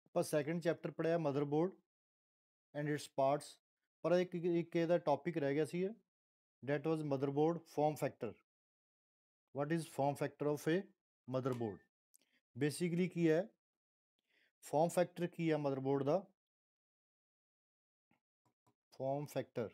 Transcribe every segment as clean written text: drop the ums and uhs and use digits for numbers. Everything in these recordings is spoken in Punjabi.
ਆਪਾਂ ਸੈਕੰਡ ਚੈਪਟਰ ਪੜ੍ਹਿਆ ਮਦਰਬੋਰਡ ਐਂਡ ਇਟਸ ਪਾਰਟਸ, ਪਰ ਇੱਕ ਇਹਦਾ ਟੌਪਿਕ ਰਹਿ ਗਿਆ ਸੀ, that was motherboard form factor. What is form factor of a motherboard? Basically ਕੀ ਹੈ ਫਾਰਮ ਫੈਕਟਰ, ਕੀ ਹੈ ਮਦਰਬੋਰਡ ਦਾ ਫਾਰਮ ਫੈਕਟਰ?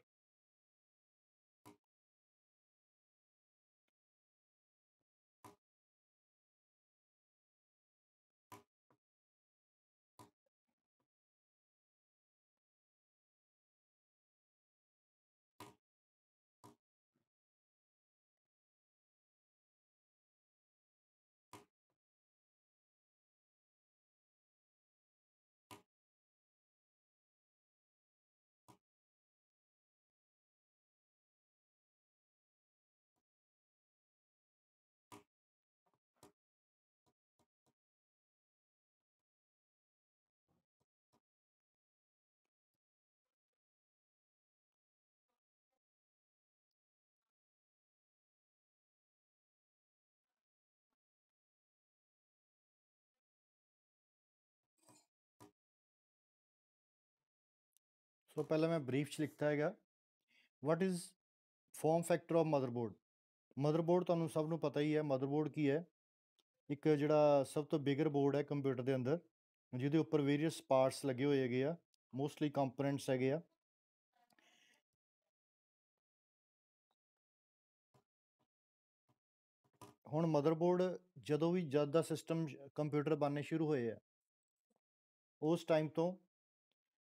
ਸੋ ਪਹਿਲਾਂ ਮੈਂ ਬਰੀਫ 'ਚ ਲਿਖਤਾ ਹੈਗਾ, what is form factor of motherboard. Motherboard ਤੁਹਾਨੂੰ ਸਭ ਨੂੰ ਪਤਾ ਹੀ ਹੈ, ਮਦਰਬੋਰਡ ਕੀ ਹੈ, ਇੱਕ ਜਿਹੜਾ ਸਭ ਤੋਂ ਬਿਗਰ ਬੋਰਡ ਹੈ ਕੰਪਿਊਟਰ ਦੇ ਅੰਦਰ, ਜਿਹਦੇ ਉੱਪਰ ਵੇਰੀਅਸ ਪਾਰਟਸ ਲੱਗੇ ਹੋਏ ਹੈਗੇ ਆ, ਮੋਸਟਲੀ ਕੰਪੋਨੈਂਟਸ ਹੈਗੇ ਆ। ਹੁਣ ਮਦਰਬੋਰਡ ਜਦੋਂ ਵੀ ਜਦ ਦਾ ਸਿਸਟਮ ਕੰਪਿਊਟਰ ਬਣਨੇ ਸ਼ੁਰੂ ਹੋਏ ਆ, ਉਸ ਟਾਈਮ ਤੋਂ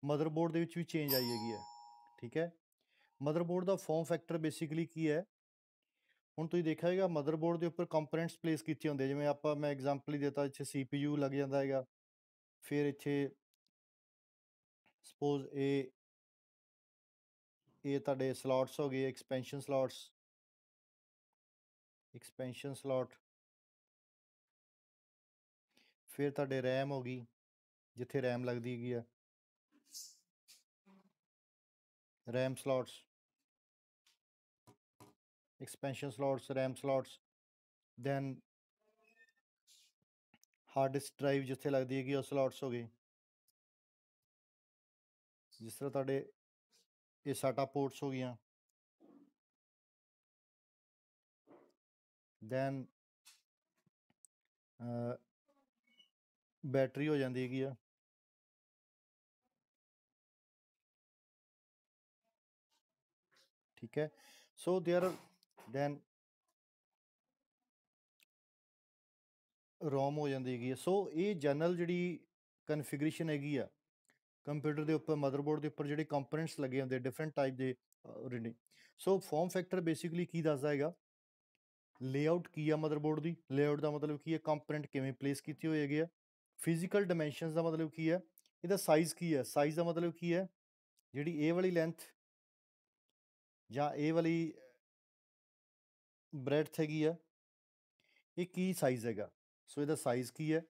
ਮਦਰਬੋਰਡ ਦੇ ਵਿੱਚ ਵੀ ਚੇਂਜ ਆਈ ਹੈਗੀ ਹੈ। ਠੀਕ ਹੈ, ਮਦਰਬੋਰਡ ਦਾ ਫਾਰਮ ਫੈਕਟਰ ਬੇਸਿਕਲੀ ਕੀ ਹੈ, ਹੁਣ ਤੁਸੀਂ ਦੇਖਿਆ ਹੈਗਾ ਮਦਰਬੋਰਡ ਦੇ ਉੱਪਰ ਕੰਪੋਨੈਂਟਸ ਪਲੇਸ ਕੀਤੇ ਹੁੰਦੇ, ਜਿਵੇਂ ਮੈਂ ਐਗਜ਼ਾਮਪਲ ਹੀ ਦਿੱਤਾ, ਇੱਥੇ CPU ਲੱਗ ਜਾਂਦਾ ਹੈਗਾ, ਫਿਰ ਇੱਥੇ ਸਪੋਜ਼ ਇਹ ਤੁਹਾਡੇ ਸਲੋਟਸ ਹੋ ਗਏ, ਐਕਸਪੈਂਸ਼ਨ ਸਲੋਟ, ਫਿਰ ਤੁਹਾਡੇ ਰੈਮ ਹੋ ਗਈ, ਜਿੱਥੇ ਰੈਮ ਲੱਗਦੀ ਹੈਗੀ ਆ, RAM slots, expansion slots, RAM slots, then hard disk drive ਜਿੱਥੇ ਲੱਗਦੀ ਹੈਗੀ ਉਹ ਸਲੋਟਸ ਹੋ ਗਏ। ਜਿਸ ਤਰ੍ਹਾਂ ਤੁਹਾਡੇ ਇਹ SATA ਪੋਰਟਸ ਹੋ ਗਈਆਂ, ਦੈਨ ਬੈਟਰੀ ਹੋ ਜਾਂਦੀ ਹੈਗੀ ਆ, ਠੀਕ ਹੈ। ਸੋ ਦੇਅਰ ਦੈਨ ਰੋਮ ਹੋ ਜਾਂਦੀ ਹੈਗੀ ਹੈ। ਸੋ ਇਹ ਜਨਰਲ ਜਿਹੜੀ ਕਨਫੀਗਰੇਸ਼ਨ ਹੈਗੀ ਆ ਕੰਪਿਊਟਰ ਦੇ ਉੱਪਰ, ਮਦਰਬੋਰਡ ਦੇ ਉੱਪਰ ਜਿਹੜੇ ਕੰਪੋਨੈਂਟਸ ਲੱਗੇ ਹੁੰਦੇ ਡਿਫਰੈਂਟ ਟਾਈਪ ਦੇ ਰੀਡਿੰਗ। ਸੋ ਫਾਰਮ ਫੈਕਟਰ ਬੇਸਿਕਲੀ ਕੀ ਦੱਸਦਾ ਹੈਗਾ, ਲੇਆਊਟ ਕੀ ਆ ਮਦਰਬੋਰਡ ਦੀ, ਲੇਆਊਟ ਦਾ ਮਤਲਬ ਕੀ ਹੈ, ਕੰਪੋਨੈਂਟ ਕਿਵੇਂ ਪਲੇਸ ਕੀਤੇ ਹੋਏ ਹੈਗੇ ਆ। ਫਿਜ਼ੀਕਲ ਡਾਇਮੈਂਸ਼ਨਸ ਦਾ ਮਤਲਬ ਕੀ ਹੈ, ਇਹਦਾ ਸਾਈਜ਼ ਕੀ ਹੈ, ਸਾਈਜ਼ ਦਾ ਮਤਲਬ ਕੀ ਹੈ, ਜਿਹੜੀ ਇਹ ਵਾਲੀ ਲੈਂਥ ਜਾਂ ਇਹ ਵਾਲੀ ਬ੍ਰੈਡਥ ਹੈਗੀ ਆ, ਇਹ ਕੀ ਸਾਈਜ਼ ਹੈਗਾ। ਸੋ ਇਹਦਾ ਸਾਈਜ਼ ਕੀ ਹੈ,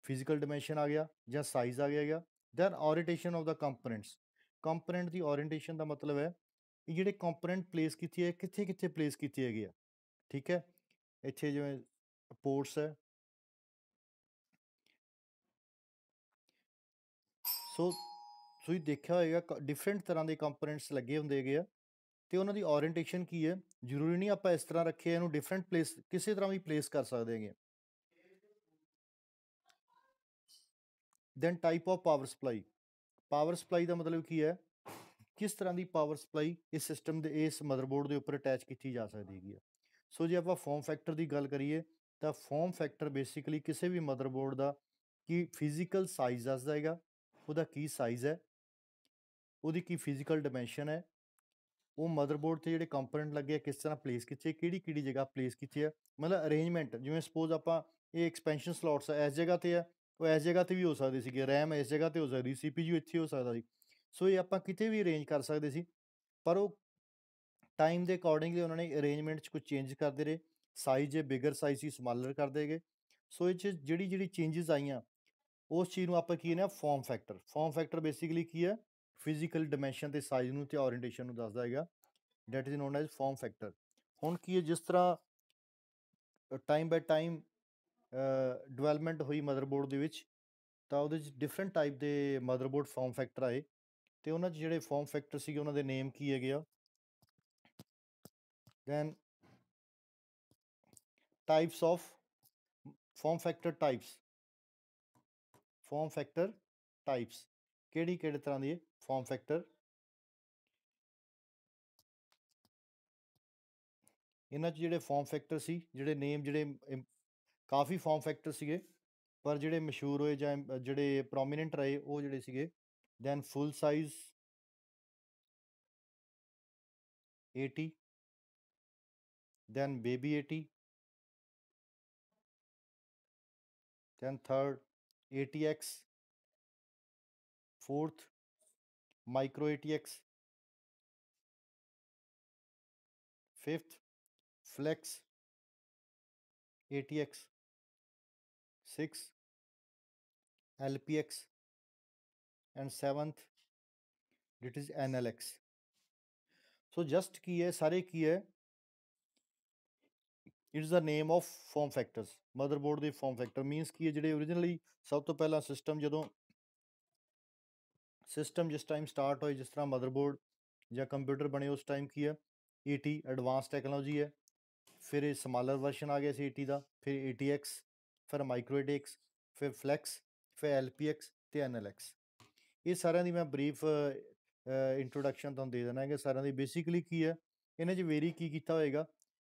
ਫਿਜ਼ੀਕਲ ਡਾਇਮੈਂਸ਼ਨ ਆ ਗਿਆ ਜਾਂ ਸਾਈਜ਼ ਆ ਗਿਆ ਹੈਗਾ। Then orientation of the component ਦੀ ਓਰੀਐਂਟੇਸ਼ਨ ਦਾ ਮਤਲਬ ਹੈ ਇਹ ਜਿਹੜੇ ਕੰਪੋਨੈਂਟ ਪਲੇਸ ਕੀਤੇ ਹੈ ਕਿੱਥੇ ਕਿੱਥੇ ਪਲੇਸ ਕੀਤੇ ਹੈਗੇ ਆ। ਠੀਕ ਹੈ, ਇੱਥੇ ਜਿਵੇਂ ਪੋਰਟਸ ਹੈ, ਸੋ ਤੁਸੀਂ ਦੇਖਿਆ ਹੋਏਗਾ ਡਿਫਰੈਂਟ ਤਰ੍ਹਾਂ ਦੇ ਕੰਪੋਨੈਂਟਸ ਲੱਗੇ ਹੁੰਦੇ ਹੈਗੇ ਆ, ਤੇ ਉਹਨਾਂ ਦੀ ਓਰੀਐਂਟੇਸ਼ਨ ਕੀ ਹੈ, ਜ਼ਰੂਰੀ ਨਹੀਂ ਆਪਾਂ ਇਸ ਤਰ੍ਹਾਂ ਰੱਖੇ ਇਹਨੂੰ, ਡਿਫਰੈਂਟ ਪਲੇਸ ਕਿਸੇ ਤਰ੍ਹਾਂ ਵੀ ਪਲੇਸ ਕਰ ਸਕਦੇ ਹੈਗੇ। Then type of power supply ਦਾ ਮਤਲਬ ਕੀ ਹੈ, ਕਿਸ ਤਰ੍ਹਾਂ ਦੀ ਪਾਵਰ ਸਪਲਾਈ ਇਸ ਸਿਸਟਮ ਦੇ ਇਸ ਮਦਰਬੋਰਡ ਦੇ ਉੱਪਰ ਅਟੈਚ ਕੀਤੀ ਜਾ ਸਕਦੀ ਹੈਗੀ ਆ। ਸੋ ਜੇ ਆਪਾਂ ਫਾਰਮ ਫੈਕਟਰ ਦੀ ਗੱਲ ਕਰੀਏ ਤਾਂ ਫਾਰਮ ਫੈਕਟਰ ਬੇਸਿਕਲੀ ਕਿਸੇ ਵੀ ਮਦਰਬੋਰਡ ਦਾ ਕੀ ਫਿਜ਼ੀਕਲ ਸਾਈਜ਼ ਦੱਸਦਾ ਹੈਗਾ, ਉਹਦਾ ਕੀ ਸਾਈਜ਼ ਹੈ, ਉਹਦੀ ਕੀ ਫਿਜ਼ੀਕਲ ਡਾਇਮੈਂਸ਼ਨ ਹੈ, ਉਹ ਮਦਰਬੋਰਡ 'ਤੇ ਜਿਹੜੇ ਕੰਪੋਨੈਂਟ ਲੱਗੇ ਆ ਕਿਸ ਤਰ੍ਹਾਂ ਪਲੇਸ ਕੀਤੇ, ਕਿਹੜੀ ਕਿਹੜੀ ਜਗ੍ਹਾ ਪਲੇਸ ਕੀਤੇ ਆ, ਮਤਲਬ ਅਰੇਂਜਮੈਂਟ। ਜਿਵੇਂ ਸਪੋਜ਼ ਆਪਾਂ ਇਹ ਐਕਸਪੈਂਸ਼ਨ ਸਲੋਟਸ ਇਸ ਜਗ੍ਹਾ 'ਤੇ ਆ, ਉਹ ਇਸ ਜਗ੍ਹਾ 'ਤੇ ਵੀ ਹੋ ਸਕਦੇ ਸੀਗੇ, ਰੈਮ ਇਸ ਜਗ੍ਹਾ 'ਤੇ ਹੋ ਸਕਦੀ, CPU ਇੱਥੇ ਹੋ ਸਕਦਾ ਸੀ। ਸੋ ਇਹ ਆਪਾਂ ਕਿਤੇ ਵੀ ਅਰੇਂਜ ਕਰ ਸਕਦੇ ਸੀ, ਪਰ ਉਹ ਟਾਈਮ ਦੇ ਅਕੋਰਡਿੰਗਲੀ ਉਹਨਾਂ ਨੇ ਅਰੇਂਜਮੈਂਟ 'ਚ ਕੁਝ ਚੇਂਜ ਕਰਦੇ ਰਹੇ, ਸਾਈਜ਼ ਜੇ ਬਿਗਰ ਸਾਈਜ਼ ਸੀ ਸਮਾਲਰ ਕਰਦੇ ਗਏ। ਸੋ ਇਹ 'ਚ ਜਿਹੜੀ ਜਿਹੜੀ ਚੇਂਜਸ ਆਈਆਂ ਉਸ ਚੀਜ਼ ਨੂੰ ਆਪਾਂ ਕੀ ਨਾ ਫਾਰਮ ਫੈਕਟਰ ਬੇਸਿਕਲੀ ਕੀ ਹੈ, ਫਿਜ਼ੀਕਲ ਡਾਇਮੈਂਸ਼ਨ ਤੇ ਸਾਈਜ਼ ਨੂੰ ਤੇ ਓਰੀਐਂਟੇਸ਼ਨ ਨੂੰ ਦੱਸਦਾ ਹੈਗਾ, that is known as form factor. ਹੁਣ ਕੀ ਹੈ, ਜਿਸ ਤਰ੍ਹਾਂ ਟਾਈਮ ਬਾਈ ਟਾਈਮ ਡਿਵੈਲਪਮੈਂਟ ਹੋਈ ਮਦਰਬੋਰਡ ਦੇ ਵਿੱਚ, ਤਾਂ ਉਹਦੇ 'ਚ ਡਿਫਰੈਂਟ ਟਾਈਪ ਦੇ ਮਦਰਬੋਰਡ ਫੋਰਮ ਫੈਕਟਰ ਆਏ ਅਤੇ ਉਹਨਾਂ 'ਚ ਜਿਹੜੇ ਫੋਰਮ ਫੈਕਟਰ ਸੀਗੇ ਉਹਨਾਂ ਦੇ ਨੇਮ ਕੀ ਹੈਗੇ ਆ। Then types of form factor types, form factor types ਕਿਹੜੇ ਤਰ੍ਹਾਂ ਦੇ ਫੋਰਮ ਫੈਕਟਰ। ਇਹਨਾਂ 'ਚ ਜਿਹੜੇ ਫੋਰਮ ਫੈਕਟਰ ਸੀ, ਜਿਹੜੇ ਨੇਮ ਕਾਫੀ ਫੋਰਮ ਫੈਕਟਰ ਸੀਗੇ, ਪਰ ਜਿਹੜੇ ਮਸ਼ਹੂਰ ਹੋਏ ਜਾਂ ਜਿਹੜੇ ਪ੍ਰੋਮੀਨੈਂਟ ਰਹੇ ਉਹ ਜਿਹੜੇ ਸੀਗੇ, then full size 80, then baby 80, then third 80x, fourth micro 80x, fifth flex 80x, sixth LPX, and seventh it is NLX. So just ਕੀ ਹੈ, ਸਾਰੇ ਕੀ ਹੈ, it is the name of form factors. Motherboard ਦੇ ਫੋਰਮ ਫੈਕਟਰ ਮੀਨਸ ਕੀ ਹੈ, ਜਿਹੜੇ ਓਰੀਜਨਲੀ ਸਭ ਤੋਂ ਪਹਿਲਾਂ ਸਿਸਟਮ ਜਿਸ ਟਾਈਮ ਸਟਾਰਟ ਹੋਏ, ਜਿਸ ਤਰ੍ਹਾਂ ਮਦਰਬੋਰਡ ਜਾਂ ਕੰਪਿਊਟਰ ਬਣੇ ਉਸ ਟਾਈਮ ਕੀ ਹੈ, 80 ਐਡਵਾਂਸ ਟੈਕਨੋਲੋਜੀ ਹੈ। ਫਿਰ ਇਹ ਸਮਾਲਰ ਵਰਸ਼ਨ ਆ ਗਿਆ ਸੀ 80 ਦਾ, ਫਿਰ 80x, ਫਿਰ ਮਾਈਕਰੋ 80x, ਫਿਰ ਫਲੈਕਸ, ਫਿਰ LPX ਅਤੇ NLX। ਇਹ ਸਾਰਿਆਂ ਦੀ ਮੈਂ ਬਰੀਫ ਇੰਟਰੋਡਕਸ਼ਨ ਤੁਹਾਨੂੰ ਦੇ ਦੇਣਾ ਹੈ ਕਿ ਸਾਰਿਆਂ ਦੀ ਬੇਸਿਕਲੀ ਕੀ ਹੈ, ਇਹਨਾਂ 'ਚ ਵੇਰੀ ਕੀ ਕੀਤਾ ਹੋਏਗਾ,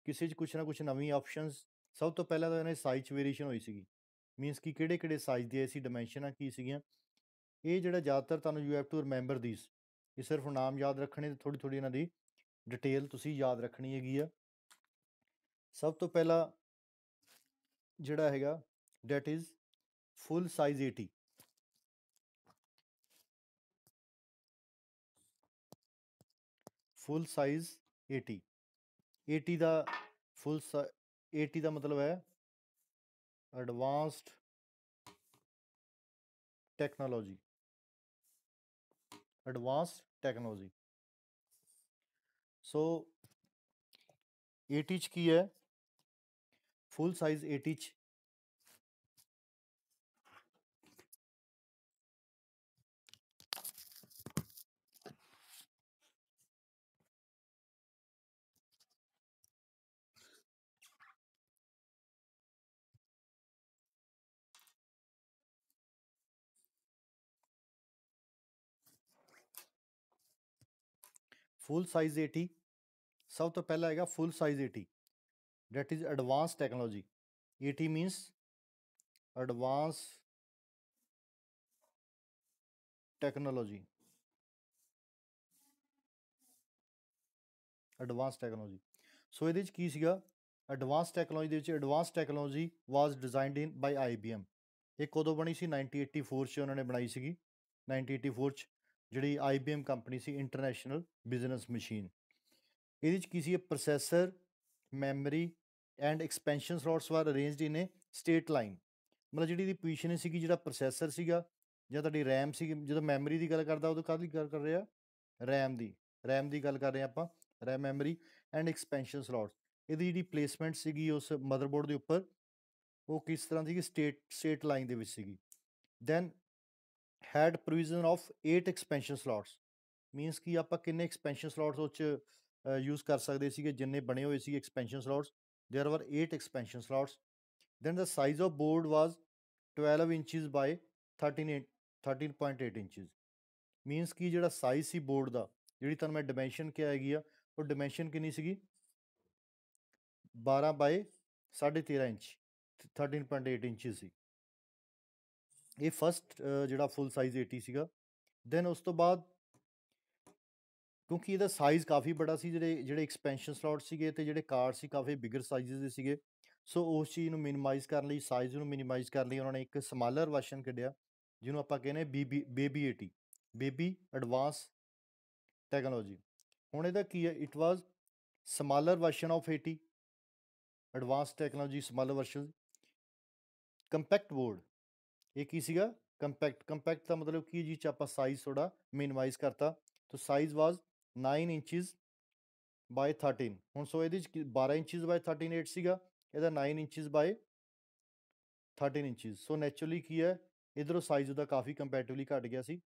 ਕਿਸੇ 'ਚ ਕੁਛ ਨਾ ਕੁਛ ਨਵੀਂ ਆਪਸ਼ਨਸ। ਸਭ ਤੋਂ ਪਹਿਲਾਂ ਤਾਂ ਇਹਨਾਂ ਸਾਈਜ਼ 'ਚ ਵੇਰੀਏਸ਼ਨ ਹੋਈ ਸੀਗੀ, ਮੀਨਸ ਕਿ ਕਿਹੜੇ ਸਾਈਜ਼ ਦੀ ਸੀ, ਡਾਇਮੈਂਸ਼ਨਾਂ ਕੀ ਸੀਗੀਆਂ। ਇਹ ਜਿਹੜਾ ਜ਼ਿਆਦਾਤਰ ਤੁਹਾਨੂੰ you have to remember these, ਇਹ ਸਿਰਫ ਨਾਮ ਯਾਦ ਰੱਖਣੇ ਤੇ ਥੋੜ੍ਹੀ ਇਹਨਾਂ ਦੀ ਡਿਟੇਲ ਤੁਸੀਂ ਯਾਦ ਰੱਖਣੀ ਹੈਗੀ ਆ। ਸਭ ਤੋਂ ਪਹਿਲਾਂ ਜਿਹੜਾ ਹੈਗਾ that is full size 80। Full size 80 ਦਾ ਫੁੱਲ 80 ਦਾ ਮਤਲਬ ਹੈ advanced technology, advanced technology. So 80 'ਚ ਕੀ ਹੈ, ਫੁੱਲ ਸਾਈਜ਼ 80 'ਚ ਫੁੱਲ ਸਾਈਜ਼ 80 ਸਭ ਤੋਂ ਪਹਿਲਾਂ ਹੈਗਾ ਫੁੱਲ size 80, that is advanced technology. 80 means advanced technology, advanced technology. ਸੋ ਇਹਦੇ 'ਚ ਕੀ ਸੀਗਾ, ਐਡਵਾਂਸ ਟੈਕਨੋਲੋਜੀ ਦੇ ਵਿੱਚ ਐਡਵਾਂਸ ਟੈਕਨੋਲੋਜੀ ਵਾਜ਼ ਡਿਜ਼ਾਈਨਡ ਇਨ ਬਾਈ IBM। ਇਹ ਕਦੋਂ ਬਣੀ ਸੀ, 1984 'ਚ ਉਹਨਾਂ ਨੇ ਬਣਾਈ ਸੀਗੀ। 1984 'ਚ ਜਿਹੜੀ IBM ਕੰਪਨੀ ਸੀ, ਇੰਟਰਨੈਸ਼ਨਲ ਬਿਜ਼ਨਸ ਮਸ਼ੀਨ। ਇਹਦੇ 'ਚ ਕੀ ਸੀ, processor, memory and expansion slots were arranged in a straight line. ਮਤਲਬ ਜਿਹੜੀ ਇਹਦੀ ਪੋਜੀਸ਼ਨ ਸੀਗੀ, ਜਿਹੜਾ ਪ੍ਰੋਸੈਸਰ ਸੀਗਾ ਜਾਂ ਤੁਹਾਡੀ ਰੈਮ ਸੀਗੀ, ਜਦੋਂ ਮੈਮਰੀ ਦੀ ਗੱਲ ਕਰਦਾ ਉਦੋਂ ਕਾਹਦੀ ਗੱਲ ਕਰ ਰਿਹਾ, ਰੈਮ ਦੀ ਗੱਲ ਕਰ ਰਹੇ ਆਪਾਂ, RAM memory and expansion slots. ਇਹਦੀ ਜਿਹੜੀ ਪਲੇਸਮੈਂਟ ਸੀਗੀ ਉਸ ਮਦਰਬੋਰਡ ਦੇ ਉੱਪਰ, ਉਹ ਕਿਸ ਤਰ੍ਹਾਂ ਸੀਗੀ, ਸਟੇਟ ਲਾਈਨ ਦੇ ਵਿੱਚ ਸੀਗੀ। Then had provision of 8 expansion slots, means ਕਿ ਆਪਾਂ ਕਿੰਨੇ ਐਕਸਪੈਂਸ਼ਨ ਸਲੋਟਸ ਉਹ 'ਚ ਯੂਜ਼ ਕਰ ਸਕਦੇ ਸੀਗੇ, ਜਿੰਨੇ ਬਣੇ ਹੋਏ ਸੀ ਐਕਸਪੈਂਸ਼ਨ ਸਲੋਟਸ, ਦੇਅਰ ਵਰ 8 expansion slots. Then the size of board was 12 inches by 13.8 inches। Means ਕਿ ਜਿਹੜਾ ਸਾਈਜ਼ ਸੀ ਬੋਰਡ ਦਾ, ਜਿਹੜੀ ਤੁਹਾਨੂੰ ਮੈਂ ਡਿਮੈਂਸ਼ਨ ਕਿਹਾ ਹੈਗੀ ਆ, ਉਹ ਡਿਮੈਂਸ਼ਨ ਕਿੰਨੀ ਸੀਗੀ, 12 ਬਾਏ 13.5 ਇੰਚ, 13.8 ਇੰਚਜ਼ ਸੀ। ਇਹ ਫਸਟ ਜਿਹੜਾ ਫੁੱਲ ਸਾਈਜ਼ 80 ਸੀਗਾ। ਦੈਨ ਉਸ ਤੋਂ ਬਾਅਦ ਕਿਉਂਕਿ ਇਹਦਾ ਸਾਈਜ਼ ਕਾਫੀ ਬੜਾ ਸੀ, ਜਿਹੜੇ ਐਕਸਪੈਂਸ਼ਨ ਸਲੋਟ ਸੀਗੇ ਅਤੇ ਜਿਹੜੇ ਕਾਰਡ ਸੀ ਕਾਫੀ ਬਿਗਰ ਸਾਈਜ਼ਸ ਦੇ ਸੀਗੇ। ਸੋ ਉਸ ਚੀਜ਼ ਨੂੰ ਮਿਨੀਮਾਈਜ਼ ਕਰਨ ਲਈ, ਸਾਈਜ਼ ਨੂੰ ਮਿਨੀਮਾਈਜ਼ ਕਰਨ ਲਈ ਉਹਨਾਂ ਨੇ ਇੱਕ ਸਮਾਲਰ ਵਰਸ਼ਨ ਕੱਢਿਆ, ਜਿਹਨੂੰ ਆਪਾਂ ਕਹਿੰਦੇ ਬੇਬੀ 80, ਬੇਬੀ ਐਡਵਾਂਸ ਟੈਕਨੋਲੋਜੀ। ਹੁਣ ਇਹਦਾ ਕੀ ਹੈ, it was smaller version of 80, advance technology smaller version. Compact board, ਇਹ ਕੀ ਸੀਗਾ, ਕੰਪੈਕਟ ਦਾ ਮਤਲਬ ਕੀ, ਜਿਹ 'ਚ ਆਪਾਂ ਸਾਈਜ਼ ਥੋੜ੍ਹਾ ਮਿਨੀਮਾਈਜ਼ ਕਰਤਾ। ਤਾਂ ਸਾਈਜ਼ ਵਾਜ਼ 9 ਇੰਚਜ਼ ਬਾਏ 13। ਹੁਣ ਸੋ ਇਹਦੇ 'ਚ 12 ਇੰਚਜ਼ ਬਾਏ 13.8 ਸੀਗਾ, ਇਹਦਾ 9 ਇੰਚਜ਼ ਬਾਏ 13 ਇੰਚਜ਼। ਸੋ ਨੈਚੁਰਲੀ ਕੀ ਹੈ, ਇਧਰੋਂ ਸਾਈਜ਼ ਉਹਦਾ ਕਾਫੀ ਕੰਪੈਟਿਵਲੀ ਘਟ ਗਿਆ ਸੀ।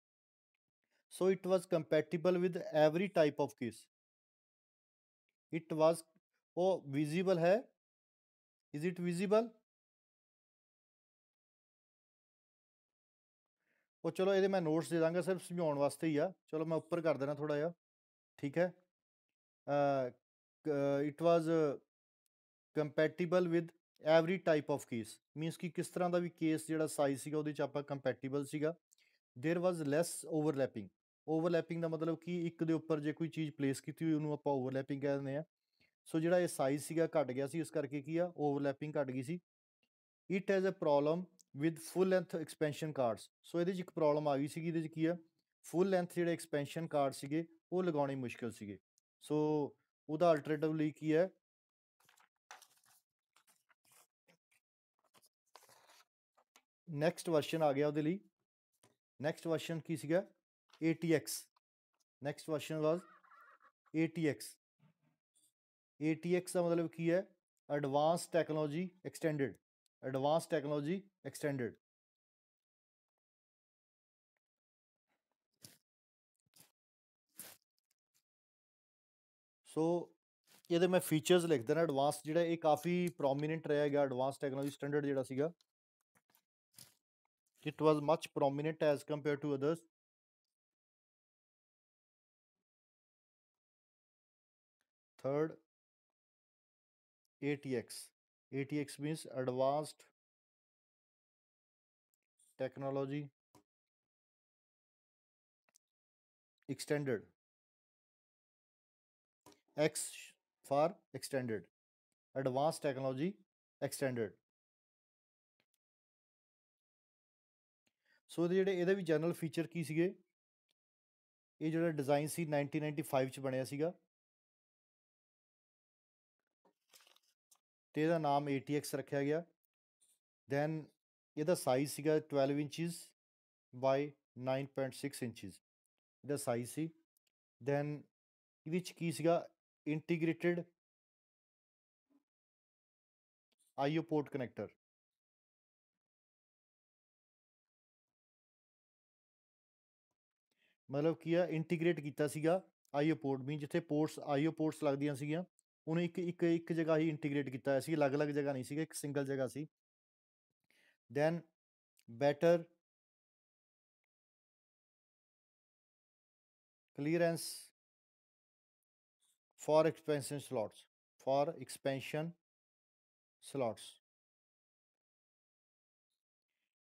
So it was compatible with every type of case. It was, ਉਹ ਵਿਜ਼ੀਬਲ ਹੈ, ਇਜ਼ ਇਟ ਵਿਜ਼ੀਬਲ? ਉਹ ਚਲੋ ਇਹਦੇ ਮੈਂ ਨੋਟਸ ਦੇ ਦਾਂਗਾ, ਸਿਰਫ ਸਮਝਾਉਣ ਵਾਸਤੇ ਹੀ ਆ। ਚਲੋ ਮੈਂ ਉੱਪਰ ਕਰ ਦੇਣਾ ਥੋੜਾ ਜਿਹਾ, ਠੀਕ ਹੈ। It was compatible with every type of case, means ਕਿ ਕਿਸ ਤਰ੍ਹਾਂ ਦਾ ਵੀ ਕੇਸ ਜਿਹੜਾ ਸਾਈਜ਼ ਸੀਗਾ ਉਹਦੇ 'ਚ ਆਪਾਂ ਕੰਪੈਟੀਬਲ ਸੀਗਾ। ਦੇਰ ਵਾਜ਼ ਲੈਸ ਓਵਰਲੈਪਿੰਗ। ਓਵਰਲੈਪਿੰਗ ਦਾ ਮਤਲਬ ਕਿ ਇੱਕ ਦੇ ਉੱਪਰ ਜੇ ਕੋਈ ਚੀਜ਼ ਪਲੇਸ ਕੀਤੀ ਹੋਈ ਉਹਨੂੰ ਆਪਾਂ ਓਵਰਲੈਪਿੰਗ ਕਹਿ ਦਿੰਦੇ ਹਾਂ। ਸੋ ਜਿਹੜਾ ਇਹ ਸਾਈਜ਼ ਸੀਗਾ ਘਟ ਗਿਆ ਸੀ, ਇਸ ਕਰਕੇ ਕੀ ਆ, ਓਵਰਲੈਪਿੰਗ ਘਟ ਗਈ ਸੀ। It has a problem with full length expansion cards. ਸੋ ਇਹਦੇ 'ਚ ਇੱਕ ਪ੍ਰੋਬਲਮ ਆ ਗਈ ਸੀਗੀ, ਇਹਦੇ 'ਚ ਕੀ ਆ, ਫੁੱਲ ਲੈਂਥ ਜਿਹੜੇ ਐਕਸਪੈਂਸ਼ਨ ਕਾਰਡ ਸੀਗੇ ਉਹ ਲਗਾਉਣੇ ਮੁਸ਼ਕਿਲ ਸੀਗੇ। ਸੋ ਉਹਦਾ ਅਲਟਰਨੇਟਿਵਲੀ ਕੀ ਹੈ, ਨੈਕਸਟ ਵਰਸ਼ਨ ਆ ਗਿਆ ਉਹਦੇ ਲਈ। ਨੈਕਸਟ ਵਰਸ਼ਨ ਕੀ ਸੀਗਾ, ATX। Next version was ATX। ATX ਦਾ ਮਤਲਬ ਕੀ ਹੈ, advance technology extended. Advance technology extended. So ਇਹਦੇ ਮੈਂ ਫੀਚਰਸ ਲਿਖ ਦੇਣਾ। ਐਡਵਾਂਸ ਜਿਹੜਾ ਇਹ ਕਾਫੀ ਪ੍ਰੋਮੀਨੈਂਟ ਰਿਹਾ ਹੈਗਾ, ਐਡਵਾਂਸ ਟੈਕਨੋਲੋਜੀ ਸਟੈਂਡਰਡ ਜਿਹੜਾ ਸੀਗਾ, it was much prominent as compare to others. Third, ATX। ATX means advanced technology extended। X for extended, advanced technology extended। ਸੋ ਇਹਦੇ ਵੀ ਜਨਰਲ ਫੀਚਰ ਕੀ ਸੀਗੇ, ਇਹ ਜਿਹੜਾ ਡਿਜ਼ਾਈਨ ਸੀ 1995 'ਚ ਬਣਿਆ ਸੀਗਾ ਤੇ ਇਹਦਾ ਨਾਮ ATX ਰੱਖਿਆ ਗਿਆ। ਦੈਨ ਇਹਦਾ ਸਾਈਜ਼ ਸੀਗਾ 12 ਇੰਚਜ਼ ਬਾਈ 9.6 ਇੰਚਜ਼ ਇਹਦਾ ਸਾਈਜ਼ ਸੀ। ਦੈਨ ਇਹਦੇ 'ਚ ਕੀ ਸੀਗਾ, ਇੰਟੀਗ੍ਰੇਟਿਡ IO ਪੋਰਟ ਕਨੈਕਟਰ। ਮਤਲਬ ਕੀ ਆ, ਇੰਟੀਗ੍ਰੇਟ ਕੀਤਾ ਸੀਗਾ IO ਪੋਰਟ, ਵੀ ਜਿੱਥੇ ਪੋਰਟਸ IO ਪੋਰਟਸ ਲੱਗਦੀਆਂ ਸੀਗੀਆਂ ਉਹਨੂੰ ਇੱਕ ਜਗ੍ਹਾ ਹੀ ਇੰਟੀਗ੍ਰੇਟ ਕੀਤਾ ਹੋਇਆ ਸੀ, ਅਲੱਗ-ਅਲੱਗ ਜਗ੍ਹਾ ਨਹੀਂ ਸੀਗਾ, ਇੱਕ ਸਿੰਗਲ ਜਗ੍ਹਾ ਸੀ। Then better clearance for expansion slots, for expansion slots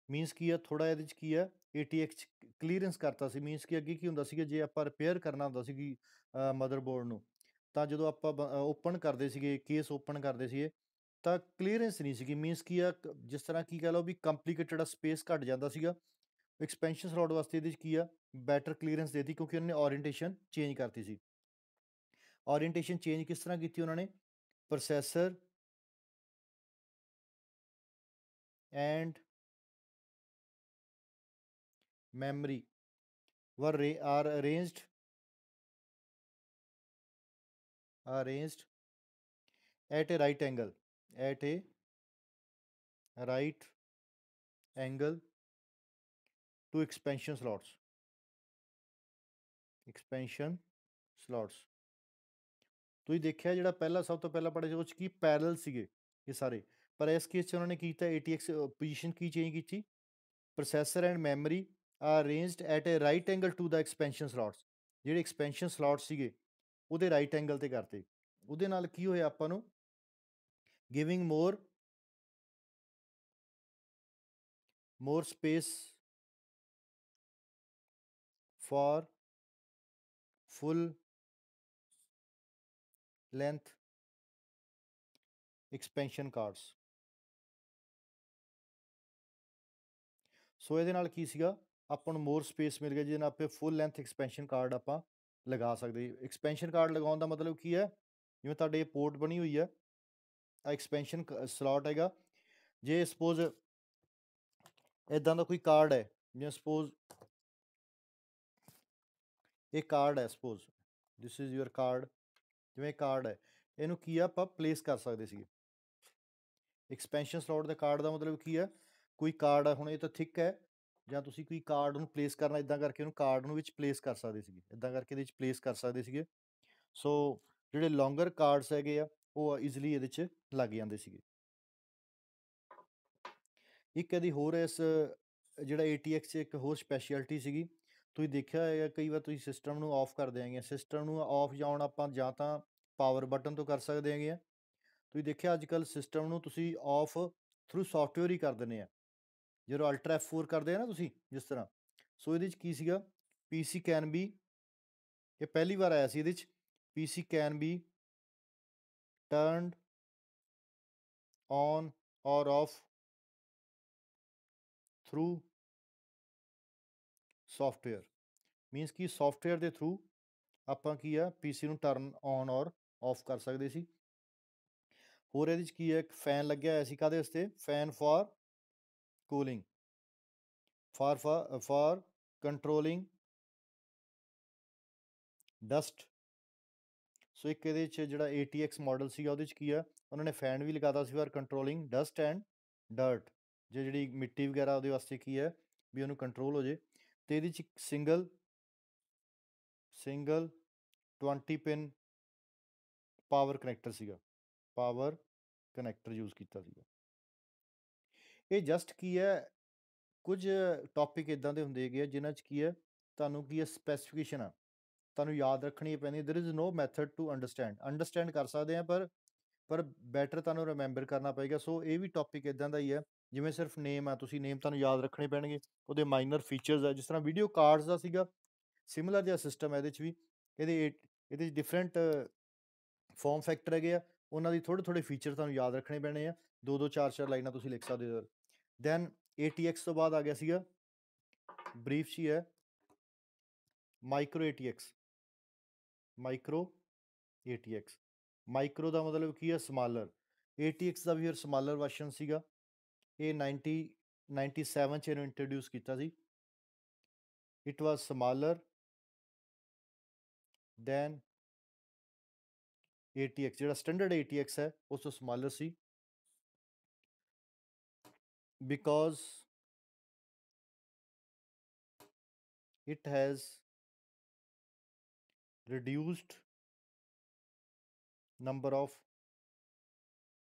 means ਕੀ ਆ, ਥੋੜਾ ਇਹਦੇ 'ਚ ਕੀ ਆ, ATX ਕਲੀਅਰੈਂਸ ਕਰਤਾ ਸੀ। ਮੀਨਸ ਕਿ ਅੱਗੇ ਕੀ ਹੁੰਦਾ ਸੀਗਾ, ਜੇ ਆਪਾਂ ਰਿਪੇਅਰ ਕਰਨਾ ਹੁੰਦਾ ਸੀ ਮਦਰਬੋਰਡ ਨੂੰ, ਤਾਂ ਜਦੋਂ ਆਪਾਂ ਓਪਨ ਕਰਦੇ ਸੀਗੇ, ਕੇਸ ਓਪਨ ਕਰਦੇ ਸੀਗੇ, ਤਾਂ ਕਲੀਅਰੈਂਸ ਨਹੀਂ ਸੀਗੀ। ਮੀਨਸ ਕੀ ਆ, ਜਿਸ ਤਰ੍ਹਾਂ ਕੀ ਕਹਿ ਲਓ ਵੀ ਕੰਪਲੀਕੇਟਡ ਸਪੇਸ ਘੱਟ ਜਾਂਦਾ ਸੀਗਾ। ਐਕਸਪੈਂਸ਼ਨ ਸਲੋਟ ਵਾਸਤੇ ਇਹਦੇ 'ਚ ਕੀ ਆ, ਬੈਟਰ ਕਲੀਅਰੈਂਸ ਦੇਤੀ, ਕਿਉਂਕਿ ਉਹਨੇ ਓਰੀਐਂਟੇਸ਼ਨ ਚੇਂਜ ਕਰਤੀ ਸੀ। ਓਰੀਐਂਟੇਸ਼ਨ ਚੇਂਜ ਕਿਸ ਤਰ੍ਹਾਂ ਕੀਤੀ ਉਹਨਾਂ ਨੇ, processor and memory are arranged at a right angle, at a right angle to expansion slots। expansion slots ਤੁਸੀਂ ਦੇਖਿਆ ਜਿਹੜਾ ਪਹਿਲਾਂ ਸਭ ਤੋਂ ਪਹਿਲਾਂ ਪੜ੍ਹੇ ਸੀ ਉਹ 'ਚ ਕੀ ਪੈਰਲਲ ਸੀਗੇ ਇਹ ਸਾਰੇ, ਪਰ ਇਸ ਕੇਸ 'ਚ ਉਹਨਾਂ ਨੇ ਕੀ ਕੀਤਾ, ATX ਪੋਜੀਸ਼ਨ ਕੀ ਚੇਂਜ ਕੀਤੀ, processor and memory are arranged at a right angle to the expansion slots. ਜਿਹੜੇ ਐਕਸਪੈਂਸ਼ਨ ਸਲੋਟ ਸੀਗੇ ਉਹਦੇ ਰਾਈਟ ਐਂਗਲ ਤੇ ਕਰਤੇ। ਉਹਦੇ ਨਾਲ ਕੀ ਹੋਇਆ ਆਪਾਂ ਨੂੰ, giving more space for full length expansion cards. ਸੋ ਇਹਦੇ ਨਾਲ ਕੀ ਸੀਗਾ, ਆਪਾਂ ਨੂੰ ਮੋਰ ਸਪੇਸ ਮਿਲ ਗਿਆ, ਜਿਹਦੇ ਨਾਲ ਆਪਾਂ ਫੁੱਲ ਲੈਂਥ ਐਕਸਪੈਂਸ਼ਨ ਕਾਰਡ ਆਪਾਂ ਲਗਾ ਸਕਦੇ। ਐਕਸਪੈਂਸ਼ਨ ਕਾਰਡ ਲਗਾਉਣ ਦਾ ਮਤਲਬ ਕੀ ਹੈ, ਜਿਵੇਂ ਤੁਹਾਡੇ ਪੋਰਟ ਬਣੀ ਹੋਈ ਹੈ, ਐਕਸਪੈਂਸ਼ਨ ਸਲੋਟ ਹੈਗਾ। ਜੇ ਸਪੋਜ਼ ਇੱਦਾਂ ਦਾ ਕੋਈ ਕਾਰਡ ਹੈ, ਜਿਵੇਂ ਸਪੋਜ਼ ਇਹ ਕਾਰਡ ਹੈ, suppose this is your card, ਜਿਵੇਂ ਕਾਰਡ ਹੈ, ਇਹਨੂੰ ਕੀ ਆ ਆਪਾਂ ਪਲੇਸ ਕਰ ਸਕਦੇ ਸੀ। ਐਕਸਪੈਂਸ਼ਨ ਸਲੋਟ ਦੇ ਕਾਰਡ ਦਾ ਮਤਲਬ ਕੀ ਹੈ, ਕੋਈ ਕਾਰਡ ਹੈ, ਹੁਣ ਇਹ ਤਾਂ ਥਿਕ ਹੈ, ਜਾਂ ਤੁਸੀਂ ਕੋਈ ਕਾਰਡ ਨੂੰ ਪਲੇਸ ਕਰਨਾ, ਇੱਦਾਂ ਕਰਕੇ ਉਹਨੂੰ ਕਾਰਡ ਨੂੰ ਵਿੱਚ ਪਲੇਸ ਕਰ ਸਕਦੇ ਸੀਗੇ, ਇੱਦਾਂ ਕਰਕੇ ਇਹਦੇ ਵਿੱਚ ਪਲੇਸ ਕਰ ਸਕਦੇ ਸੀਗੇ। ਸੋ ਜਿਹੜੇ ਲੋਂਗਰ ਕਾਰਡਸ ਹੈਗੇ ਆ ਉਹ ਈਜ਼ੀਲੀ ਇਹਦੇ 'ਚ ਲੱਗ ਜਾਂਦੇ ਸੀਗੇ। ਇੱਕ ਇਹਦੀ ਹੋਰ ਇਸ ਜਿਹੜਾ ATX 'ਚ ਇੱਕ ਹੋਰ ਸਪੈਸ਼ਲਿਟੀ ਸੀਗੀ, ਤੁਸੀਂ ਦੇਖਿਆ ਹੋਏਗਾ ਕਈ ਵਾਰ ਤੁਸੀਂ ਸਿਸਟਮ ਨੂੰ ਆਫ ਕਰਦੇ ਹੈਗੇ, ਸਿਸਟਮ ਨੂੰ ਆਫ ਜਾਂ ਔਨ ਆਪਾਂ ਜਾਂ ਤਾਂ ਪਾਵਰ ਬਟਨ ਤੋਂ ਕਰ ਸਕਦੇ ਹੈਗੇ ਆ। ਤੁਸੀਂ ਦੇਖਿਆ ਅੱਜ ਕੱਲ੍ਹ ਸਿਸਟਮ ਨੂੰ ਤੁਸੀਂ ਆਫ ਥਰੂ ਸੋਫਟਵੇਅਰ ਹੀ ਕਰ ਦਿੰਦੇ ਆ, ਜਦੋਂ ਅਲਟਰਾ F4 ਕਰਦੇ ਆ ਨਾ ਤੁਸੀਂ ਜਿਸ ਤਰ੍ਹਾਂ। ਸੋ ਇਹਦੇ 'ਚ ਕੀ ਸੀਗਾ, PC ਕੈਨ ਬੀ, ਇਹ ਪਹਿਲੀ ਵਾਰ ਆਇਆ ਸੀ ਇਹਦੇ 'ਚ, PC can be turned on ਔਰ ਆਫ ਥਰੂ ਸੋਫਟਵੇਅਰ। ਮੀਨਸ ਕਿ ਸੋਫਟਵੇਅਰ ਦੇ ਥਰੂ ਆਪਾਂ ਕੀ ਆ PC ਨੂੰ ਟਰਨ ਔਨ ਔਰ ਆਫ ਕਰ ਸਕਦੇ ਸੀ। ਹੋਰ ਇਹਦੇ 'ਚ ਕੀ ਹੈ, ਇੱਕ ਫੈਨ ਲੱਗਿਆ ਹੋਇਆ ਸੀ, ਕਾਹਦੇ ਵਾਸਤੇ, fan for cooling, for controlling dust. So ਇੱਕ ਇਹਦੇ 'ਚ ਜਿਹੜਾ ATX ਮਾਡਲ ਸੀਗਾ ਉਹਦੇ 'ਚ ਕੀ ਆ, ਉਹਨਾਂ ਨੇ ਫੈਨ ਵੀ ਲਗਾਤਾ ਸੀ for controlling dust and dirt, ਜਿਹੜੀ ਮਿੱਟੀ ਵਗੈਰਾ ਉਹਦੇ ਵਾਸਤੇ ਕੀ ਹੈ ਵੀ ਉਹਨੂੰ ਕੰਟਰੋਲ ਹੋ ਜੇ। ਅਤੇ ਇਹਦੇ 'ਚ ਇੱਕ ਸਿੰਗਲ 20 ਪਿਨ ਪਾਵਰ ਕਨੈਕਟਰ ਸੀਗਾ, ਪਾਵਰ ਕਨੈਕਟਰ ਯੂਜ਼ ਕੀਤਾ ਸੀਗਾ। ਇਹ ਜਸਟ ਕੀ ਹੈ, ਕੁਝ ਟੌਪਿਕ ਇੱਦਾਂ ਦੇ ਹੁੰਦੇ ਹੈਗੇ ਆ ਜਿਨ੍ਹਾਂ 'ਚ ਕੀ ਹੈ ਤੁਹਾਨੂੰ ਕੀ ਹੈ ਸਪੈਸੀਫਿਕੇਸ਼ਨ ਆ, ਤੁਹਾਨੂੰ ਯਾਦ ਰੱਖਣੀ ਪੈਂਦੀ। There is no method to understand ਕਰ ਸਕਦੇ ਹਾਂ, ਪਰ ਬੈਟਰ ਤੁਹਾਨੂੰ ਰਿਮੈਂਬਰ ਕਰਨਾ ਪਏਗਾ। ਸੋ ਇਹ ਵੀ ਟੌਪਿਕ ਇੱਦਾਂ ਦਾ ਹੀ ਹੈ, ਜਿਵੇਂ ਸਿਰਫ ਨੇਮ ਆ, ਤੁਸੀਂ ਨੇਮ ਤੁਹਾਨੂੰ ਯਾਦ ਰੱਖਣੇ ਪੈਣਗੇ, ਉਹਦੇ ਮਾਈਨਰ ਫੀਚਰਸ ਆ, ਜਿਸ ਤਰ੍ਹਾਂ ਵੀਡੀਓ ਕਾਰਡਸ ਦਾ ਸੀਗਾ ਸਿਮਿਲਰ ਜਿਹਾ ਸਿਸਟਮ ਹੈ ਇਹਦੇ 'ਚ ਵੀ। ਇਹਦੇ 'ਚ ਡਿਫਰੈਂਟ ਫੋਰਮ ਫੈਕਟਰ ਹੈਗੇ ਆ, ਉਹਨਾਂ ਦੀ ਥੋੜ੍ਹੇ ਫੀਚਰ ਤੁਹਾਨੂੰ ਯਾਦ ਰੱਖਣੇ ਪੈਣੇ ਆ, 2-2 4-4 ਲਾਈਨਾਂ ਤੁਸੀਂ ਲਿਖ ਸਕਦੇ ਹੋ। ਦੈਨ ATX ਤੋਂ ਬਾਅਦ ਆ ਗਿਆ ਸੀਗਾ, ਬਰੀਫ 'ਚ ਹੀ ਹੈ, ਮਾਈਕਰੋ ATX। ਮਾਈਕਰੋ ਦਾ ਮਤਲਬ ਕੀ ਹੈ, ਸਮਾਲਰ। ATX ਦਾ ਵੀ ਫਿਰ ਸਮਾਲਰ ਵਰਸ਼ਨ ਸੀਗਾ, ਇਹ 1997 'ਚ ਇਹਨੂੰ ਇੰਟਰੋਡਿਊਸ ਕੀਤਾ ਸੀ। It was smaller than ATX, ਜਿਹੜਾ ਸਟੈਂਡਰਡ ATX ਹੈ ਉਸ ਤੋਂ ਸਮਾਲਰ ਸੀ, because it has reduced number of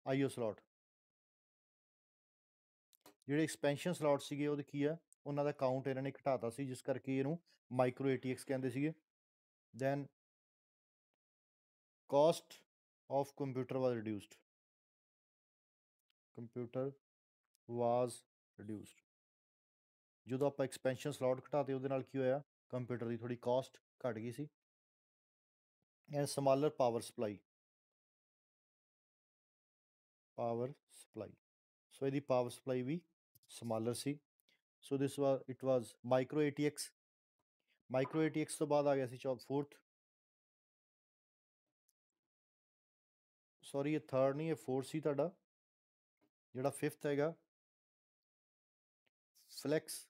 IO slot। ਜਿਹੜੇ ਐਕਸਪੈਂਸ਼ਨ ਸਲੋਟ ਸੀਗੇ ਉਹਦੇ ਕੀ ਆ, ਉਹਨਾਂ ਦਾ ਕਾਊਂਟ ਇਹਨਾਂ ਨੇ ਘਟਾਤਾ ਸੀ, ਜਿਸ ਕਰਕੇ ਇਹਨੂੰ ਮਾਈਕਰੋ ATX ਕਹਿੰਦੇ ਸੀਗੇ। Then cost of computer was reduced, ਜਦੋਂ ਆਪਾਂ ਐਕਸਪੈਂਸ਼ਨ ਸਲੋਟ ਘਟਾਤੇ ਉਹਦੇ ਨਾਲ ਕੀ ਹੋਇਆ, ਕੰਪਿਊਟਰ ਦੀ ਥੋੜੀ ਕਾਸਟ ਘਟ ਗਈ ਸੀ। And smaller power supply, so ਇਹਦੀ ਪਾਵਰ ਸਪਲਾਈ ਵੀ ਸਮਾਲਰ ਸੀ। So it was micro ATX। Micro ATX ਤੋਂ ਬਾਅਦ ਆ ਗਿਆ ਸੀ ਇਹ ਥਰਡ ਨਹੀਂ, ਇਹ ਫੋਰਥ ਸੀ ਤੁਹਾਡਾ। ਜਿਹੜਾ ਫਿਫਥ ਹੈਗਾ, ਫਲੈਕਸ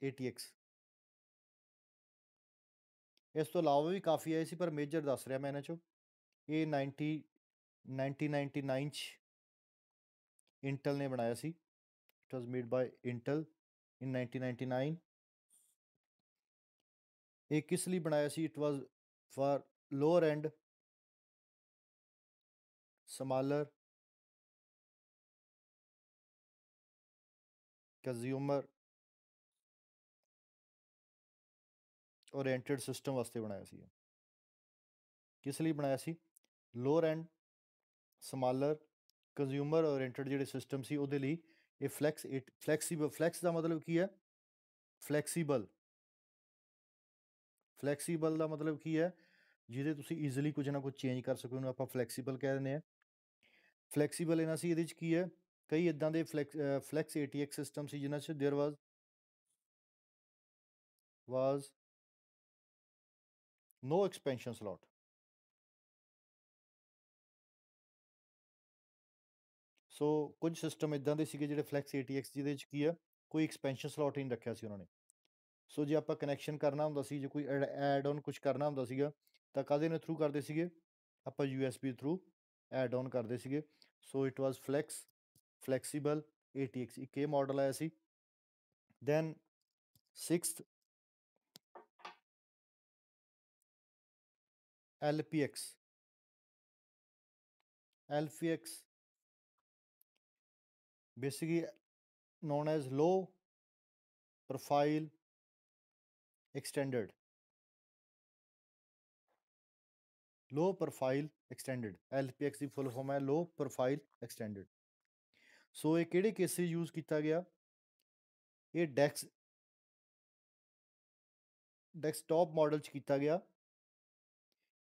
ATX। ਇਸ ਤੋਂ ਇਲਾਵਾ ਵੀ ਕਾਫੀ ਆਏ ਸੀ, ਪਰ ਮੇਜਰ ਦੱਸ ਰਿਹਾ ਮੈਂ ਇਹਨਾਂ 'ਚੋਂ। ਇਹ 1999 'ਚ ਇੰਟਲ ਨੇ ਬਣਾਇਆ ਸੀ, it was made by Intel in 1999। ਇਹ ਕਿਸ ਲਈ ਬਣਾਇਆ ਸੀ, it was for lower end smaller consumer oriented system ਵਾਸਤੇ ਬਣਾਇਆ ਸੀ। ਕਿਸ ਲਈ ਬਣਾਇਆ ਸੀ, lower end smaller consumer oriented ਜਿਹੜੇ ਸਿਸਟਮ ਸੀ ਉਹਦੇ ਲਈ। ਇਹ ਫਲੈਕਸ ਦਾ ਮਤਲਬ ਕੀ ਹੈ, ਫਲੈਕਸੀਬਲ ਦਾ ਮਤਲਬ ਕੀ ਹੈ, ਜਿਹਦੇ ਤੁਸੀਂ ਈਜ਼ੀਲੀ ਕੁਝ ਨਾ ਕੁਝ ਚੇਂਜ ਕਰ ਸਕੋ, ਉਹਨੂੰ ਆਪਾਂ ਫਲੈਕਸੀਬਲ ਕਹਿ ਦਿੰਦੇ ਹਾਂ। ਫਲੈਕਸੀਬਲ ਇਹਨਾਂ ਸੀ, ਇਹਦੇ 'ਚ ਕੀ ਹੈ, ਕਈ ਇੱਦਾਂ ਦੇ ਫਲੈਕਸ ATX ਸਿਸਟਮ ਸੀ ਜਿਨ੍ਹਾਂ 'ਚ there was no expansion slot. So ਕੁਝ ਸਿਸਟਮ ਇੱਦਾਂ ਦੇ ਸੀਗੇ ਜਿਹੜੇ ਫਲੈਕਸ ATX, ਜਿਹਦੇ 'ਚ ਕੀ ਆ, ਕੋਈ ਐਕਸਪੈਂਸ਼ਨ ਸਲੋਟ ਹੀ ਨਹੀਂ ਰੱਖਿਆ ਸੀ ਉਹਨਾਂ ਨੇ। ਸੋ ਜੇ ਆਪਾਂ ਕਨੈਕਸ਼ਨ ਕਰਨਾ ਹੁੰਦਾ ਸੀ, ਜੇ ਕੋਈ ਐਡ ਔਨ ਕੁਝ ਕਰਨਾ ਹੁੰਦਾ ਸੀਗਾ, ਤਾਂ ਕਾਹਦੇ ਨੇ ਥਰੂ ਕਰਦੇ ਸੀਗੇ, ਆਪਾਂ USB ਥਰੂ ਐਡ ਔਨ ਕਰਦੇ ਸੀਗੇ। ਸੋ ਇਟ ਵਾਜ਼ ਫਲੈਕਸੀਬਲ ATX। ਇੱਕ ਇਹ ਮਾਡਲ ਆਇਆ ਸੀ। Then sixth, LPX. LPX basically known as low profile extended. Low profile extended, LPX ਦੀ ਫੁੱਲ ਫਾਰਮ ਹੈ low profile extended. ਸੋ ਇਹ ਕਿਹੜੇ ਕੇਸਿਸ ਯੂਜ਼ ਕੀਤਾ ਗਿਆ? ਇਹ ਡੈਸਕਟਾਪ ਮਾਡਲ 'ਚ ਕੀਤਾ ਗਿਆ,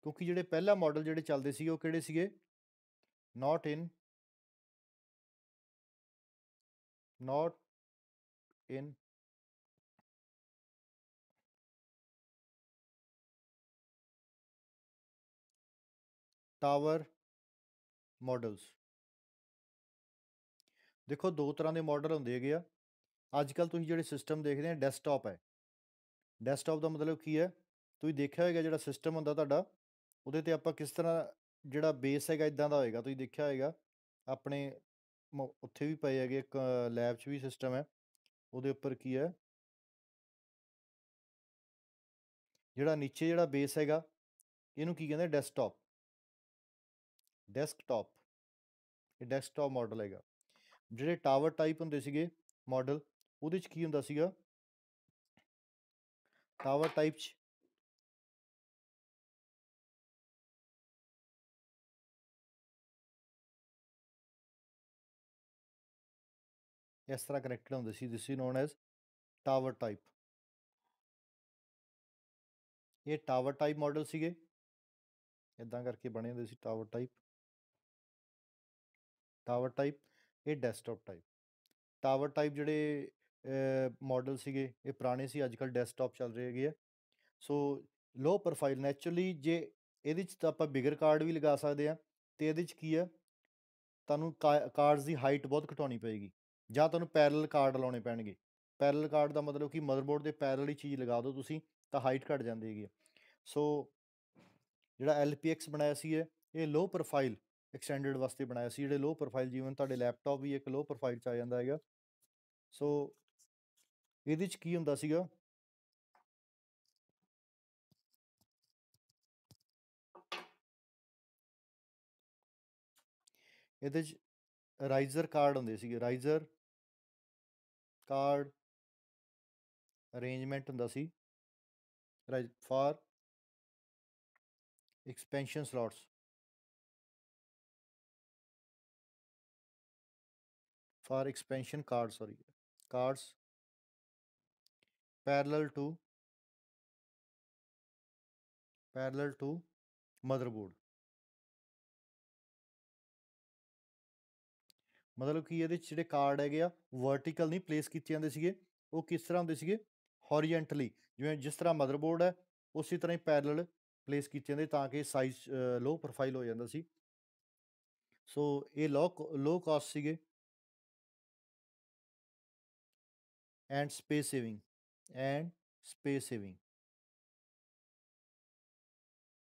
ਕਿਉਂਕਿ ਜਿਹੜੇ ਪਹਿਲਾ ਮਾਡਲ ਜਿਹੜੇ ਚੱਲਦੇ ਸੀਗੇ ਉਹ ਕਿਹੜੇ ਸੀਗੇ? not in tower models. ਦੇਖੋ ਦੋ ਤਰ੍ਹਾਂ ਦੇ ਮਾਡਲ ਹੁੰਦੇ ਹੈਗੇ ਆ। ਅੱਜ ਕੱਲ੍ਹ ਤੁਸੀਂ ਜਿਹੜੇ ਸਿਸਟਮ ਦੇਖਦੇ ਆ ਡੈਸਕਟਾਪ ਹੈ। ਡੈਸਕਟਾਪ ਦਾ ਮਤਲਬ ਕੀ ਹੈ? ਤੁਸੀਂ ਦੇਖਿਆ ਹੋਏਗਾ ਜਿਹੜਾ ਸਿਸਟਮ ਹੁੰਦਾ ਤੁਹਾਡਾ, ਉਹਦੇ 'ਤੇ ਆਪਾਂ ਕਿਸ ਤਰ੍ਹਾਂ ਜਿਹੜਾ ਬੇਸ ਹੈਗਾ ਇੱਦਾਂ ਦਾ ਹੋਏਗਾ, ਤੁਸੀਂ ਦੇਖਿਆ ਹੋਏਗਾ ਆਪਣੇ ਉੱਥੇ ਵੀ ਪਏ ਹੈਗੇ, ਇੱਕ ਲੈਬ 'ਚ ਵੀ ਸਿਸਟਮ ਹੈ, ਉਹਦੇ ਉੱਪਰ ਕੀ ਹੈ ਜਿਹੜਾ ਨੀਚੇ ਜਿਹੜਾ ਬੇਸ ਹੈਗਾ ਇਹਨੂੰ ਕੀ ਕਹਿੰਦੇ? ਡੈਸਕਟਾਪ। ਇਹ ਡੈਸਕਟਾਪ ਮਾਡਲ ਹੈਗਾ। ਜਿਹੜੇ ਟਾਵਰ ਟਾਈਪ ਹੁੰਦੇ ਸੀਗੇ ਮਾਡਲ, ਉਹਦੇ 'ਚ ਕੀ ਹੁੰਦਾ ਸੀਗਾ? ਟਾਵਰ ਟਾਈਪ 'ਚ ਇਸ ਤਰ੍ਹਾਂ ਕਨੈਕਟਡ ਹੁੰਦੇ ਸੀ। This is known as tower type. ਇਹ ਟਾਵਰ ਟਾਈਪ ਮਾਡਲ ਸੀਗੇ, ਇੱਦਾਂ ਕਰਕੇ ਬਣੇ ਹੁੰਦੇ ਸੀ ਟਾਵਰ ਟਾਈਪ। ਇਹ ਡੈਸਕਟਾਪ ਟਾਈਪ। ਟਾਵਰ ਟਾਈਪ ਜਿਹੜੇ ਮਾਡਲ ਸੀਗੇ ਇਹ ਪੁਰਾਣੇ ਸੀ, ਅੱਜ ਕੱਲ੍ਹ ਡੈਸਕਟਾਪ ਚੱਲ ਰਹੇ ਹੈਗੇ ਆ। ਸੋ ਲੋ ਪ੍ਰੋਫਾਈਲ ਨੈਚੁਰਲੀ ਜੇ ਇਹਦੇ 'ਚ ਤਾਂ ਆਪਾਂ ਬਿਗਰ ਕਾਰਡ ਵੀ ਲਗਾ ਸਕਦੇ ਹਾਂ, ਅਤੇ ਇਹਦੇ 'ਚ ਕੀ ਆ ਤੁਹਾਨੂੰ ਕਾਰਡਸ ਦੀ ਹਾਈਟ ਬਹੁਤ ਘਟਾਉਣੀ ਪਏਗੀ, ਜਾਂ ਤੁਹਾਨੂੰ ਪੈਰਲਲ ਕਾਰਡ ਲਾਉਣੇ ਪੈਣਗੇ। ਪੈਰਲਲ ਕਾਰਡ ਦਾ ਮਤਲਬ ਕਿ ਮਦਰਬੋਰਡ ਦੇ ਪੈਰਲਲ ਹੀ ਚੀਜ਼ ਲਗਾ ਦਿਓ ਤੁਸੀਂ, ਤਾਂ ਹਾਈਟ ਘੱਟ ਜਾਂਦੀ ਹੈਗੀ। ਸੋ ਜਿਹੜਾ LPX ਬਣਾਇਆ ਸੀ ਇਹ ਲੋ ਪ੍ਰੋਫਾਈਲ ਐਕਸਟੈਂਡਡ ਵਾਸਤੇ ਬਣਾਇਆ ਸੀ। ਜਿਹੜੇ ਲੋ ਪ੍ਰੋਫਾਈਲ, ਜਿਵੇਂ ਤੁਹਾਡੇ ਲੈਪਟਾਪ ਵੀ ਇੱਕ ਲੋ ਪ੍ਰੋਫਾਈਲ 'ਚ ਆ ਜਾਂਦਾ ਹੈਗਾ। ਸੋ ਇਹਦੇ 'ਚ ਕੀ ਹੁੰਦਾ ਸੀਗਾ? ਇਹਦੇ 'ਚ ਰਾਈਜ਼ਰ ਕਾਰਡ ਹੁੰਦੇ ਸੀਗੇ, ਰਾਈਜ਼ਰ ਕਾਰਡ ਅਰੇਂਜਮੈਂਟ ਹੁੰਦਾ ਸੀ for expansion slots, for expansion card, sorry, cards parallel to motherboard। ਮਤਲਬ ਕਿ ਇਹਦੇ 'ਚ ਜਿਹੜੇ ਕਾਰਡ ਹੈਗੇ ਆ ਵਰਟੀਕਲ ਨਹੀਂ ਪਲੇਸ ਕੀਤੇ ਜਾਂਦੇ ਸੀਗੇ, ਉਹ ਕਿਸ ਤਰ੍ਹਾਂ ਹੁੰਦੇ ਸੀਗੇ? ਹੌਰੀਜੈਂਟਲੀ, ਜਿਵੇਂ ਜਿਸ ਤਰ੍ਹਾਂ ਮਦਰਬੋਰਡ ਹੈ ਉਸੇ ਤਰ੍ਹਾਂ ਹੀ ਪੈਰਲਲ ਪਲੇਸ ਕੀਤੇ ਜਾਂਦੇ, ਤਾਂ ਕਿ ਸਾਈਜ਼ ਲੋ ਪ੍ਰੋਫਾਈਲ ਹੋ ਜਾਂਦਾ ਸੀ। ਸੋ ਇਹ ਲੋ ਕਾਸਟ ਸੀਗੇ ਐਂਡ ਸਪੇਸ ਸੇਵਿੰਗ,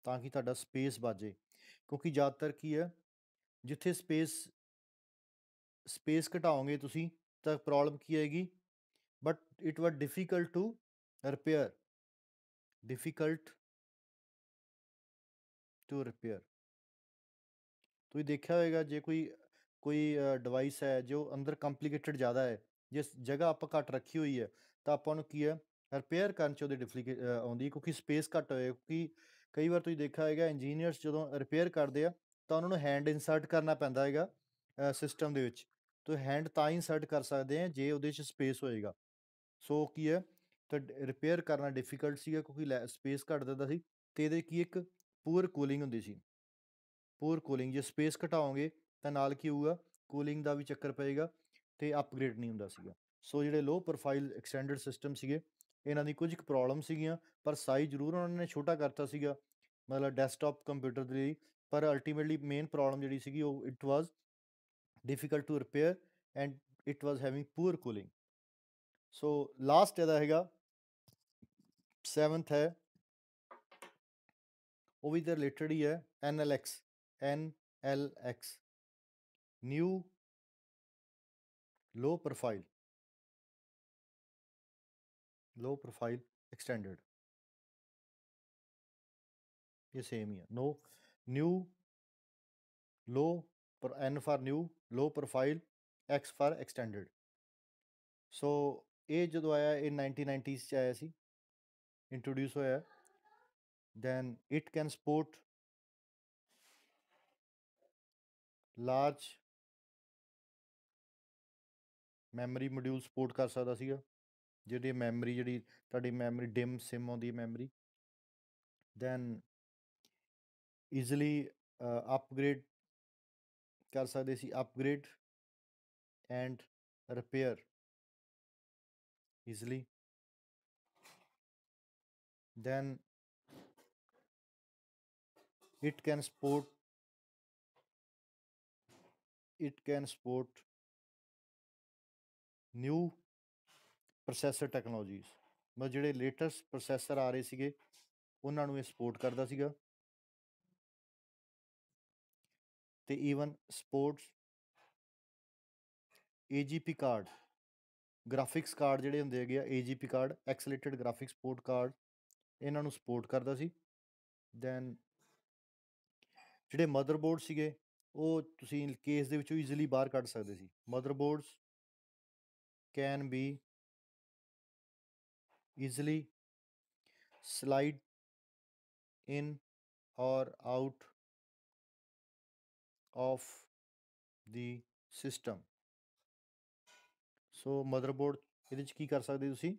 ਤਾਂ ਕਿ ਤੁਹਾਡਾ ਸਪੇਸ ਬਚ ਜਾਏ। ਕਿਉਂਕਿ ਜ਼ਿਆਦਾਤਰ ਕੀ ਹੈ, ਜਿੱਥੇ ਸਪੇਸ ਘਟਾਓਗੇ ਤੁਸੀਂ ਤਾਂ ਪ੍ਰੋਬਲਮ ਕੀ ਆਏਗੀ? But it was difficult to repair, ਤੁਸੀਂ ਦੇਖਿਆ ਹੋਏਗਾ ਜੇ ਕੋਈ ਡਿਵਾਈਸ ਹੈ ਜੋ ਅੰਦਰ ਕੰਪਲੀਕੇਟਡ ਜ਼ਿਆਦਾ ਹੈ, ਜਿਸ ਜਗ੍ਹਾ ਆਪਾਂ ਘੱਟ ਰੱਖੀ ਹੋਈ ਹੈ, ਤਾਂ ਆਪਾਂ ਨੂੰ ਕੀ ਹੈ ਰਿਪੇਅਰ ਕਰਨ 'ਚ ਉਹਦੀ ਆਉਂਦੀ, ਕਿਉਂਕਿ ਸਪੇਸ ਘੱਟ ਹੋਏ। ਕਿਉਂਕਿ ਕਈ ਵਾਰ ਤੁਸੀਂ ਦੇਖਿਆ ਹੋਏਗਾ ਇੰਜੀਨੀਅਰਸ ਜਦੋਂ ਰਿਪੇਅਰ ਕਰਦੇ ਆ ਤਾਂ ਉਹਨਾਂ ਨੂੰ ਹੈਂਡ ਇਨਸਰਟ ਕਰਨਾ ਪੈਂਦਾ ਹੈਗਾ ਸਿਸਟਮ ਦੇ ਵਿੱਚ। ਤਾਂ ਹੈਂਡ ਤਾਂ ਹੀ ਇਨਸਰਟ ਕਰ ਸਕਦੇ ਆ ਜੇ ਉਹਦੇ 'ਚ ਸਪੇਸ ਹੋਏਗਾ। ਸੋ ਕੀ ਹੈ, ਤਾਂ ਰਿਪੇਅਰ ਕਰਨਾ ਡਿਫੀਕਲਟ ਸੀਗਾ ਕਿਉਂਕਿ ਸਪੇਸ ਘੱਟ ਦਿੰਦਾ ਸੀ, ਅਤੇ ਇਹਦੇ ਕੀ ਇੱਕ ਪੂਅਰ ਕੂਲਿੰਗ ਹੁੰਦੀ ਸੀ। ਜੇ ਸਪੇਸ ਘਟਾਓਗੇ ਤਾਂ ਨਾਲ ਕੀ ਹੋਊਗਾ? ਕੂਲਿੰਗ ਦਾ ਵੀ ਚੱਕਰ ਪਏਗਾ ਅਤੇ ਅਪਗ੍ਰੇਡ ਨਹੀਂ ਹੁੰਦਾ ਸੀਗਾ। ਸੋ ਜਿਹੜੇ ਲੋ ਪ੍ਰੋਫਾਈਲ ਐਕਸਟੈਂਡਡ ਸਿਸਟਮ ਸੀਗੇ ਇਹਨਾਂ ਦੀ ਕੁਝ ਕੁ ਪ੍ਰੋਬਲਮ ਸੀਗੀਆਂ, ਪਰ ਸਾਈਜ਼ ਜ਼ਰੂਰ ਉਹਨਾਂ ਨੇ ਛੋਟਾ ਕਰਤਾ ਸੀਗਾ, ਮਤਲਬ ਡੈਸਕਟਾਪ ਕੰਪਿਊਟਰ ਦੇ ਲਈ। ਪਰ ਅਲਟੀਮੇਟਲੀ ਮੇਨ ਪ੍ਰੋਬਲਮ ਜਿਹੜੀ ਸੀਗੀ ਉਹ it was difficult to repair and it was having poor cooling. So last ਇਹਦਾ ਹੈਗਾ 7th ਹੈ, ਉਹ ਵੀ ਤਾਂ ਰਿਲੇਟਡ ਹੀ ਹੈ, NLX, new low profile low profile extended, ये सेम ही है. No new low n for new, low profile, x for extended. So ਇਹ ਜਦੋਂ ਆਇਆ ਇਹ 1990s 'ਚ ਆਇਆ ਸੀ, ਇੰਟਰੋਡਿਊਸ ਹੋਇਆ. then it can support large memory module support ਕਰ ਸਕਦਾ ਸੀਗਾ. ਜਿਹੜੀ ਮੈਮਰੀ, ਜਿਹੜੀ ਤੁਹਾਡੀ ਮੈਮਰੀ ਡਿਮ ਸਿਮ ਆਉਂਦੀ ਹੈ ਮੈਮਰੀ, then easily upgrade ਕਰ ਸਕਦੇ ਸੀ, upgrade and repair easily. then it can support new processor technologies. ਮਤਲਬ ਜਿਹੜੇ ਲੇਟੈਸਟ ਪ੍ਰੋਸੈਸਰ ਆ ਰਹੇ ਸੀਗੇ ਉਹਨਾਂ ਨੂੰ ਇਹ ਸਪੋਰਟ ਕਰਦਾ ਸੀਗਾ. ਤੇ even supports AGP card, graphics card ਜਿਹੜੇ ਹੁੰਦੇ ਹੈਗੇ ਆ, AGP card, accelerated graphics support card, ਇਹਨਾਂ ਨੂੰ ਸਪੋਰਟ ਕਰਦਾ ਸੀ. ਦੈਨ ਜਿਹੜੇ ਮਦਰਬੋਰਡ ਸੀਗੇ ਉਹ ਤੁਸੀਂ ਕੇਸ ਦੇ ਵਿੱਚੋਂ ਈਜ਼ੀਲੀ ਬਾਹਰ ਕੱਢ ਸਕਦੇ ਸੀ. Motherboards can be easily slide in or out of the system. So motherboard ਇਹਦੇ 'ਚ ਕੀ ਕਰ ਸਕਦੇ ਤੁਸੀਂ,